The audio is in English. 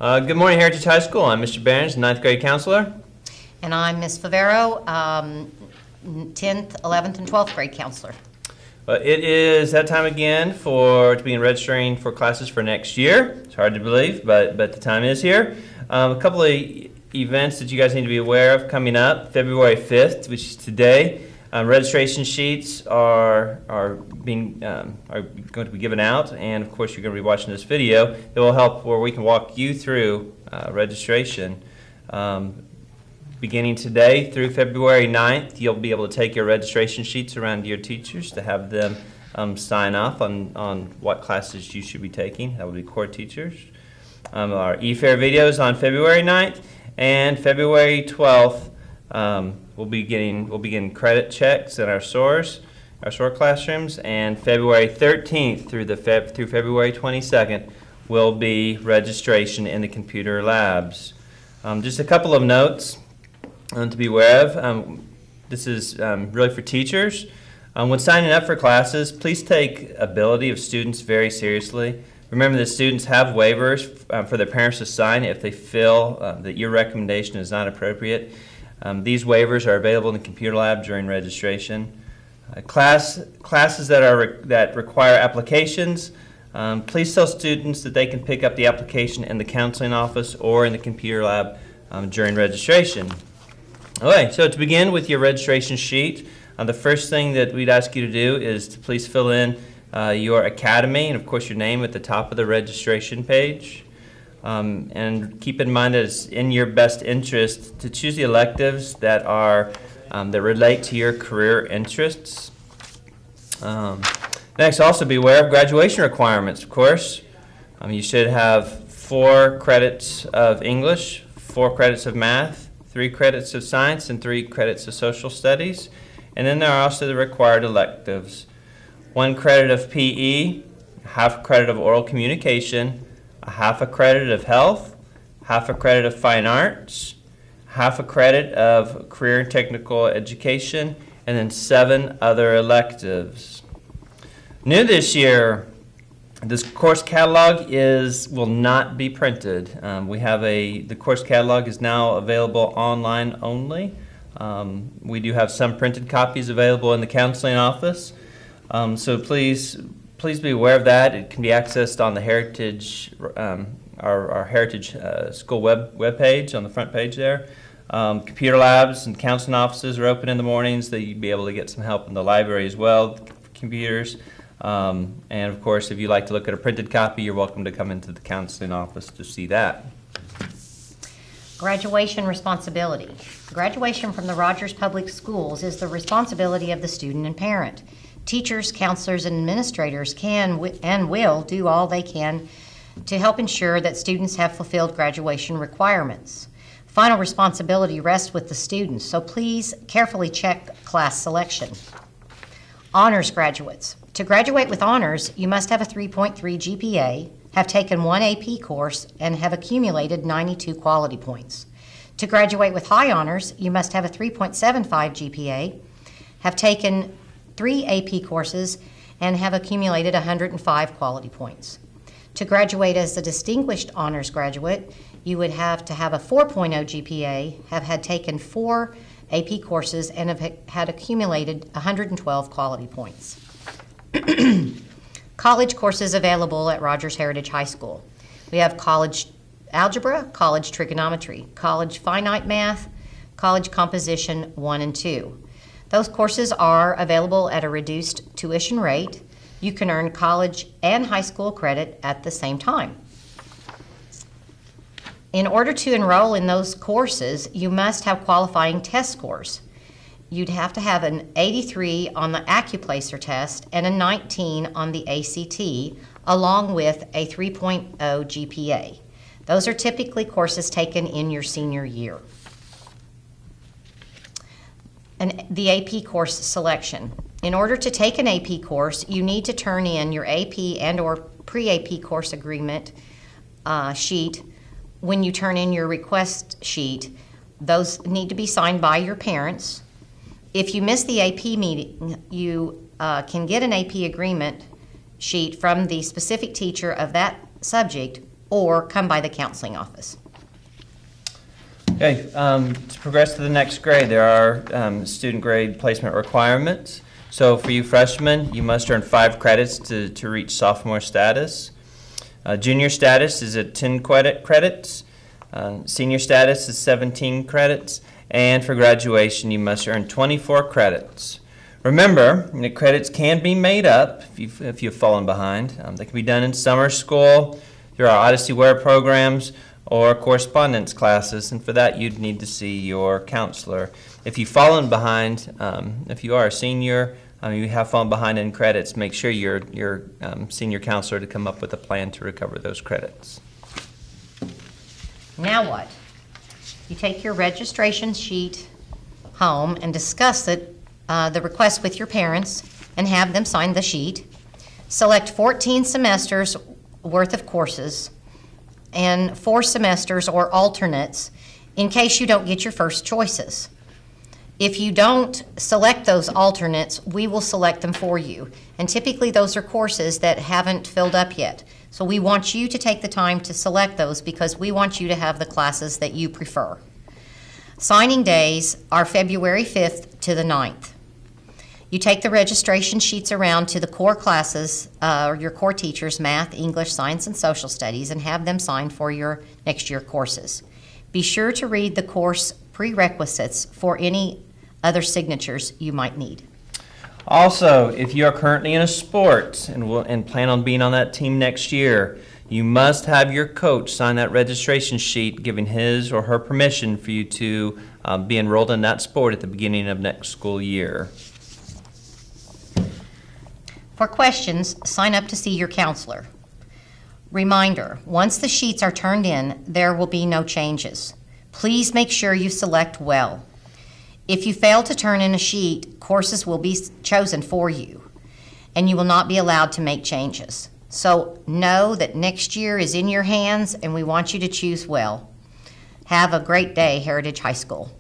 Good morning, Heritage High School. I'm Mr. Barnes, 9th grade counselor. And I'm Ms. Favero, 10th, 11th, and 12th grade counselor. It is that time again to begin registering for classes for next year. It's hard to believe, but the time is here. A couple of events that you guys need to be aware of coming up. February 5th, which is today. Registration sheets are going to be given out, and of course you're going to be watching this video. It will help where we can walk you through registration. Beginning today through February 9th, you'll be able to take your registration sheets around to your teachers to have them sign off on what classes you should be taking. That will be core teachers. Our eFair videos on February 9th, and February 12th we'll begin credit checks in our SOAR classrooms, and February 13th through February 22nd will be registration in the computer labs. Just a couple of notes to be aware of. This is really for teachers. When signing up for classes, please take ability of students very seriously. Remember that students have waivers for their parents to sign if they feel that your recommendation is not appropriate. These waivers are available in the computer lab during registration. Classes that require applications, please tell students that they can pick up the application in the counseling office or in the computer lab during registration. Okay, so to begin with your registration sheet, the first thing that we'd ask you to do is to please fill in your academy and of course your name at the top of the registration page. And keep in mind that it's in your best interest to choose the electives that relate to your career interests. Next, also be aware of graduation requirements, of course. You should have 4 credits of English, 4 credits of math, 3 credits of science, and 3 credits of social studies. And then there are also the required electives. 1 credit of PE, half a credit of oral communication, half a credit of health, half a credit of fine arts, half a credit of career and technical education, and then 7 other electives. New this year, this course catalog will not be printed. The course catalog is now available online only. We do have some printed copies available in the counseling office. So please be aware of that. It can be accessed on the Heritage, our Heritage School web page on the front page there. Computer labs and counseling offices are open in the mornings. That you'd be able to get some help in the library as well, computers. And of course, if you'd like to look at a printed copy, you're welcome to come into the counseling office to see that. Graduation responsibility. Graduation from the Rogers Public Schools is the responsibility of the student and parent. Teachers, counselors, and administrators can and will do all they can to help ensure that students have fulfilled graduation requirements. Final responsibility rests with the students, so please carefully check class selection. Honors graduates. To graduate with honors, you must have a 3.3 GPA, have taken 1 AP course, and have accumulated 92 quality points. To graduate with high honors, you must have a 3.75 GPA, have taken 3 AP courses, and have accumulated 105 quality points. To graduate as a distinguished honors graduate, you would have to have a 4.0 GPA, have had taken 4 AP courses, and have had accumulated 112 quality points. College courses available at Rogers Heritage High School. We have college algebra, college trigonometry, college finite math, college composition 1 and 2. Those courses are available at a reduced tuition rate. You can earn college and high school credit at the same time. In order to enroll in those courses, you must have qualifying test scores. You'd have to have an 83 on the AccuPlacer test and a 19 on the ACT, along with a 3.0 GPA. Those are typically courses taken in your senior year. And the AP course selection. In order to take an AP course, you need to turn in your AP and or pre-AP course agreement sheet. When you turn in your request sheet, those need to be signed by your parents. If you miss the AP meeting, you can get an AP agreement sheet from the specific teacher of that subject or come by the counseling office. Okay, to progress to the next grade, there are student grade placement requirements. So for you freshmen, you must earn 5 credits to reach sophomore status. Junior status is at 10 credits. Senior status is 17 credits. And for graduation, you must earn 24 credits. Remember, the credits can be made up if you've fallen behind. They can be done in summer school, through our Odyssey Ware programs, or correspondence classes, and for that you'd need to see your counselor. If you've fallen behind, if you are a senior, you have fallen behind in credits, make sure your senior counselor to come up with a plan to recover those credits. Now what? You take your registration sheet home and discuss it, the request with your parents, and have them sign the sheet. Select 14 semesters worth of courses and 4 semesters or alternates in case you don't get your first choices. If you don't select those alternates, we will select them for you. And typically those are courses that haven't filled up yet. So we want you to take the time to select those because we want you to have the classes that you prefer. Signing days are February 5th to the 9th. You take the registration sheets around to the core classes, or your core teachers, math, English, science, and social studies, and have them sign for your next year courses. Be sure to read the course prerequisites for any other signatures you might need. Also, if you are currently in a sport and plan on being on that team next year, you must have your coach sign that registration sheet giving his or her permission for you to be enrolled in that sport at the beginning of next school year. For questions, sign up to see your counselor. Reminder, once the sheets are turned in, there will be no changes. Please make sure you select well. If you fail to turn in a sheet, courses will be chosen for you, and you will not be allowed to make changes. So know that next year is in your hands, and we want you to choose well. Have a great day, Heritage High School.